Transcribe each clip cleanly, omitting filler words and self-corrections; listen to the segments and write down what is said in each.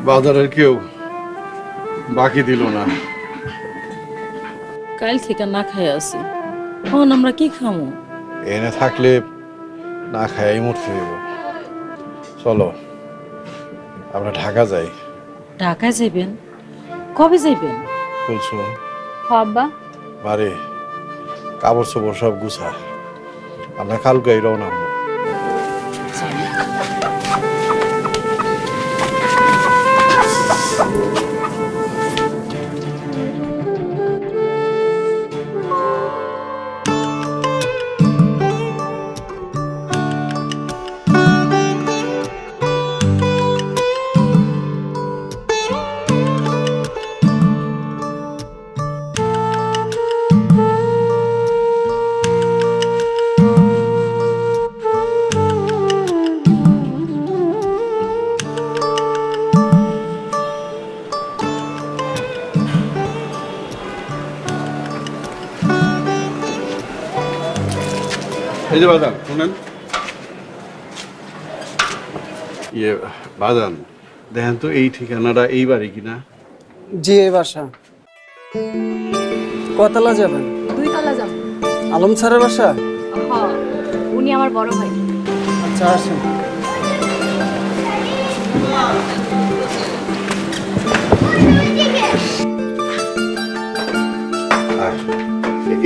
বাজারের কেউ বাকি দিল না। কাল থেকে না খাই আছি, এখন আমরা কি খামো? এনে থাকলে না খাই মরতে দেব। চলো আমরা ঢাকা যাই। ঢাকায় যাইবেন? কবে যাইবেন? বলছো আব্বা বারে কাপড় চোপড় সব গুছা, আমরা কালকেই রওনা হবো। এই যে বাজান শুনেন, বাজান দেখেন তো এই ঠিকানাটা এই বাড়ি কিনা? জি এই বাসা। কতলা যাবেন? 2 তলা যাব। আলম স্যারের বাসা? হ্যাঁ, উনি আমার বড় ভাই। আচ্ছা আসেন।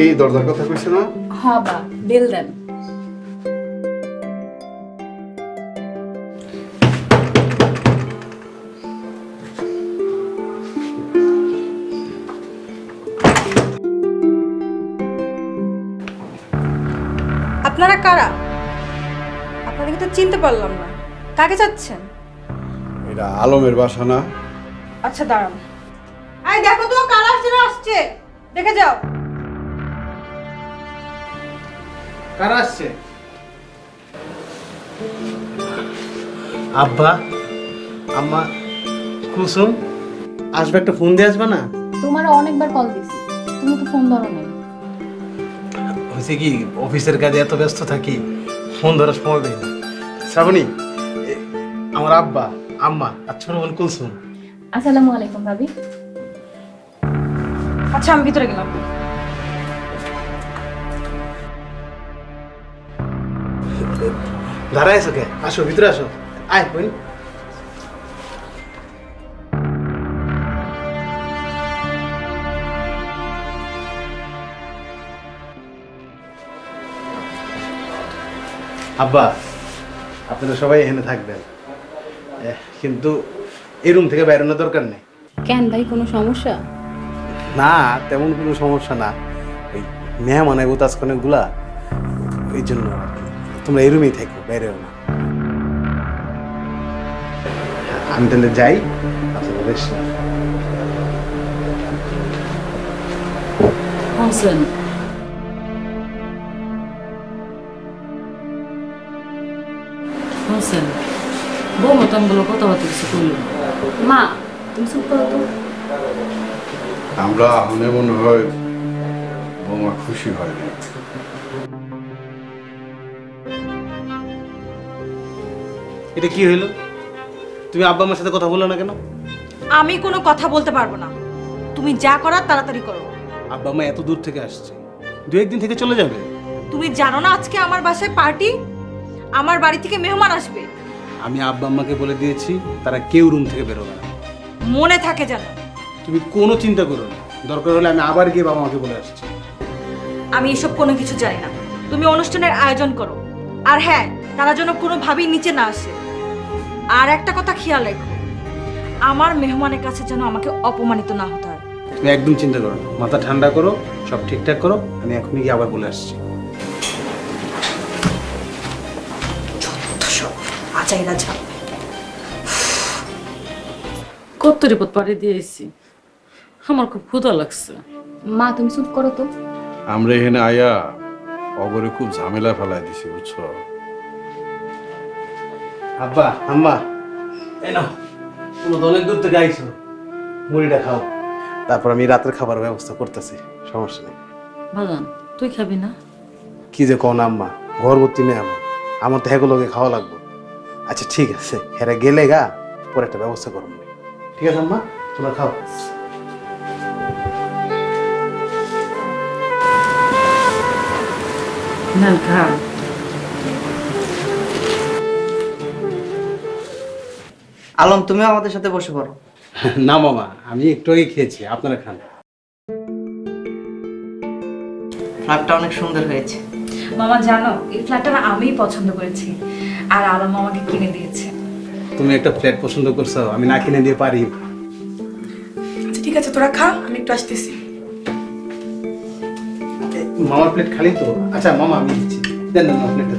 এই দরজার কথা কইছে না? হ্যাঁ বা, বেল দেন। আপনারা কারা? আপনাদেরকে তো চিনতে পারলাম না, কাকে চাচ্ছেন? এটা আলমের বাসা না? আচ্ছা দাঁড়ান, আই দেখো তো কারা আসছে না আসছে, দেখে যাও। কারা আসছে? আব্বা, আম্মা, কুসুম আসবে, একটা ফোন দিয়ে আসবে না? তোমার অনেকবার কল দিছি, তুমি তো ফোন ধরো নাই। হয়েছে কি, অফিসের কাজে এত ব্যস্ত থাকি, ফোন ধরার সময় পাই না। শ্রাবণী, আমার আব্বা, আম্মা আর ছোট বোন কুলসুম। আসসালামু আলাইকুম ভাবি। আচ্ছা আমি ভিতরে গেলাম। দাঁড়ায় আছো কে? আসো ভিতরে আসো। আয় বোন। আব্বা, আপনারা সবাই এখানে থাকবেন, কিন্তু এই রুম থেকে বেরোনোর দরকার নেই। কেন ভাই, কোনো সমস্যা? না, তেমন কোনো সমস্যা না। ওই মেহমান আইব তো আজকে অনেকগুলা, এই জন্য তোমরা এই রুমেই থাকো, বাইরেও না। আমি তাহলে যাই, আপনাদের রেস্ট নাও। হোসেন, হোসেন বউ মতামগুলো কথাবার্তা কিছু করলো। মা তুমি চুপ করো তো। আমরা মনে মনে হয় বৌমা খুশি হয় না। এটা কি হইলো? তুমি আব্বা আমার সাথে কথা বললো না কেন? আমি কোনো কথা বলতে পারবো না, তুমি যা করার তাড়াতাড়ি করো। আব্বা মা এত দূর থেকে আসছে, 2-1 দিন থেকে চলে যাবে। তুমি জানো না আজকে আমার বাসায় পার্টি, আমার বাড়ি থেকে মেহমান আসবে। আমি আব্বা আম্মাকে বলে দিয়েছি তারা কেউ রুম থেকে বেরোবে না। মনে থাকে যেন। তুমি কোনো চিন্তা করো না, দরকার হলে আমি আবার গিয়ে বাবা মাকে বলে আসছি। আমি এসব কোনো কিছু জানি না, তুমি অনুষ্ঠানের আয়োজন করো। আর হ্যাঁ, তারা যেন কোনোভাবেই নিচে না আসে। আর একটা কথা খেয়াল রেখো, আমার মেহমানের কাছে যেন আমাকে অপমানিত না হতে হয়। তুমি একদম চিন্তা করো না, মাথা ঠান্ডা করো, সব ঠিকঠাক করো, আমি এখনই গিয়ে আবার বলে আসছি। আচাইরা ঝাল কত রিপোর্ট পাড়ি দিয়েছি, আমার খুব ক্ষুধা লাগছে। মা তুমি চুপ করো তো। আমরা এখানে আয়া অগরে খুব ঝামেলা ফেলাই দিছি, বুঝছো? আব্বা আম্মা, এই নাও, তুমি তো অনেক দূর থেকে আইছো, মুড়িটা খাও, তারপর আমি রাতের খাবার ব্যবস্থা করতেছি, সমস্যা নেই। বাজান তুই খাবি না? কি যে কোন আম্মা, ঘরবর্তী মেয়ে আমার তো হেগুলোকে খাওয়া লাগবে। আচ্ছা ঠিক আছে, হেরা গেলে গা পরে একটা ব্যবস্থা করুন। ঠিক আছে আম্মা, তোমরা খাও। না খা। আলম, তুমিও আমাদের সাথে বসে পড়ো। না মামা, আমি একটু আগে খেয়েছি, আপনারা খান। ফ্ল্যাটটা অনেক সুন্দর হয়েছে। মামা জানো, এই ফ্ল্যাটটা না আমিই পছন্দ করেছি, আর আলম আমাকে কিনে দিয়েছে। তুমি একটা ফ্ল্যাট পছন্দ করছো, আমি না কিনে দিয়ে পারি? আচ্ছা ঠিক আছে, তোরা খা, আমি একটু আসতেছি। মামার প্লেট খালি তো? আচ্ছা মামা, আমি দিচ্ছি, দেন না প্লেটটা।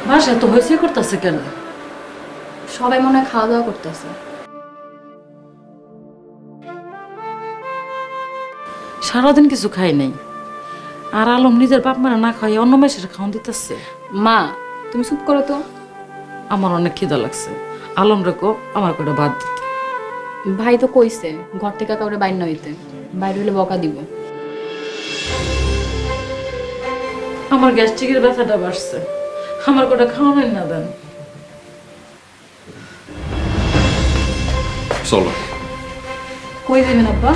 বাসায় তো হয়েছে করতেছে কেন? সবাই মনে হয় খাওয়া দাওয়া করতেছে। সারাদিন কিছু খাই নাই, আর আলম নিজের বাপ মারা না খাই অন্য মেয়ের খাওয়ান দিতেছে। মা তুমি চুপ করো তো। আমার অনেক খিদা লাগছে, আলম রেখো আমার করে ভাত দিতে। ভাই তো কইছে ঘর থেকে কাউরে বাইর না হইতে, বাইরে হলে বকা দিব। আমার গ্যাস্ট্রিকের ব্যথাটা বাড়ছে, আমার করে খাওয়ানোর না দেন। চলো। কই যাবেন আব্বা?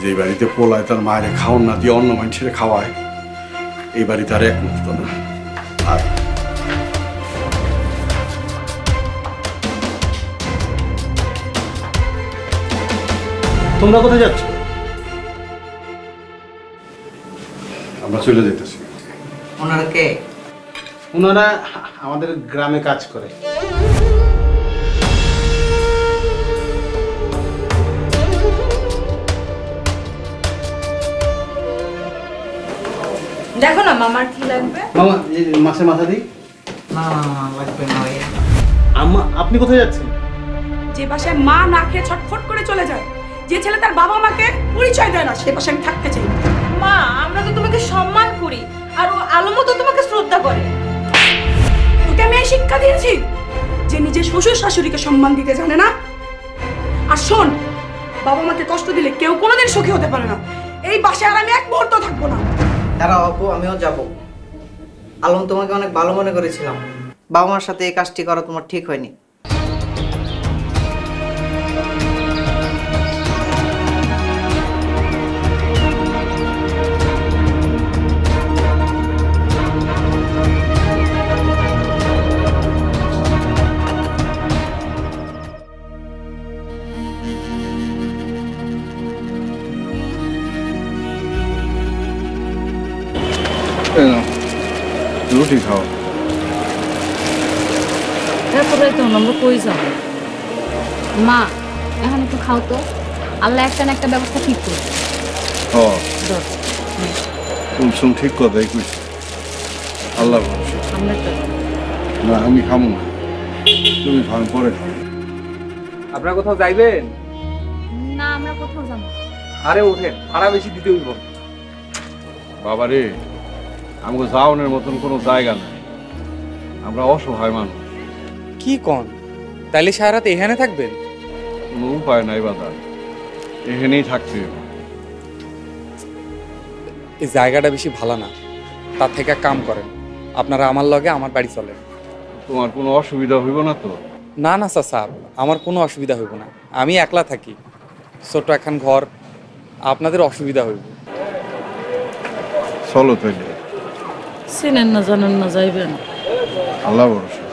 যে বাড়িতে পোলায় তার মায়ের খাওয়ান না দিয়ে অন্য মানুষের খাওয়ায়, এই বাড়িতে আর একমুক্ত না। আর তোমরা কোথায় যাচ্ছ? আমরা চলে যেতেছি। ওনারা কে? ওনারা আমাদের গ্রামে কাজ করে। দেখো না মামার কি লাগবে। মামা, এই মাছের মাথা দিই। না না না, লাগবে না ভাই। আম্মা, আপনি কোথায় যাচ্ছেন? যে বাসায় মা না খেয়ে ছটফট করে চলে যায়, যে ছেলে তার বাবা মাকে পরিচয় দেয় না, সে বাসায় আমি থাকতে চাই না। মা, আমরা তো তোমাকে সম্মান করি, আর ও আলমও তো তোমাকে শ্রদ্ধা করে। তোকে আমি এই শিক্ষা দিয়েছি যে নিজের শ্বশুর শাশুড়িকে সম্মান দিতে জানে না। আর শোন, বাবা মাকে কষ্ট দিলে কেউ কোনোদিন সুখী হতে পারে না। এই বাসায় আর আমি এক মুহূর্ত থাকবো না। দাঁড়াও আপু, আমিও যাব। আলম, তোমাকে অনেক ভালো মনে করেছিলাম, বাবা মার সাথে এই কাজটি করা তোমার ঠিক হয়নি। রুটি খাও। এত রাইতে আমরা কই যাবো? মা এখন একটু খাও তো, আল্লাহ একটা না একটা ব্যবস্থা ঠিক করবে। ও কুলসুম ঠিক কথাই কইছে, আল্লাহ ভরসা। আমরা একটা না, আমি খামো না, তুমি খান পরে খাও। আপনারা কোথাও যাইবেন? না আমরা কোথাও যাবো না। আরে ওঠেন, ভাড়া বেশি দিতে হইব। বাবারে, আমাকে যাওয়ানোর মতন কোনো জায়গা নাই, আমরা অসহায় মানুষ। কি কন? তাইলে সারা রাত এখানে থাকবেন? কোনো উপায় নাই বাজার, এখানেই থাকতে হবে। এই জায়গাটা বেশি ভালো না, তার থেকে এক কাম করেন, আপনারা আমার লগে আমার বাড়ি চলেন। তোমার কোনো অসুবিধা হইব না তো? না না চাচা, আমার কোনো অসুবিধা হইব না, আমি একলা থাকি, ছোট একখান ঘর, আপনাদের অসুবিধা হইব। চলো তাইলে। চিনেন না জানেন না যাইবেন? আল্লাহ ভরসা।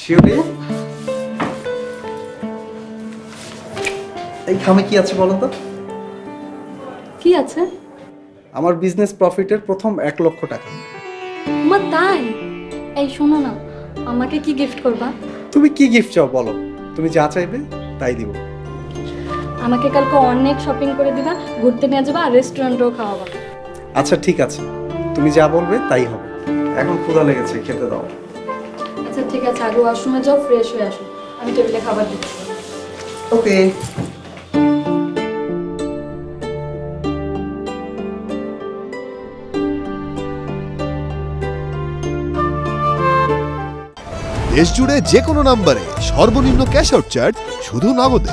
শিউলি, এই খামে কি আছে বলো তো? কি আছে? আমার বিজনেস প্রফিটের প্রথম 1 লক্ষ টাকা। মা তাই? এই শোনো না, আমাকে কি গিফট করবা? তুমি কি গিফট চাও বলো, তুমি যা চাইবে তাই দিব। আমাকে কালকে অনেক শপিং করে দিবা, ঘুরতে নিয়ে যাবা আর রেস্টুরেন্টেও খাওয়াবা। আচ্ছা ঠিক আছে, তুমি যা বলবে তাই হবে। এখন ক্ষুধা লেগেছে, খেতে দাও। আচ্ছা ঠিক আছে, আগে ওয়াশরুমে যাও, ফ্রেশ হয়ে আসো, আমি টেবিলে খাবার দিচ্ছি। ওকে। দেশ জুড়ে যে কোনো নম্বরে সর্বনিম্ন ক্যাশ আউট চার্জ শুধু নগদে।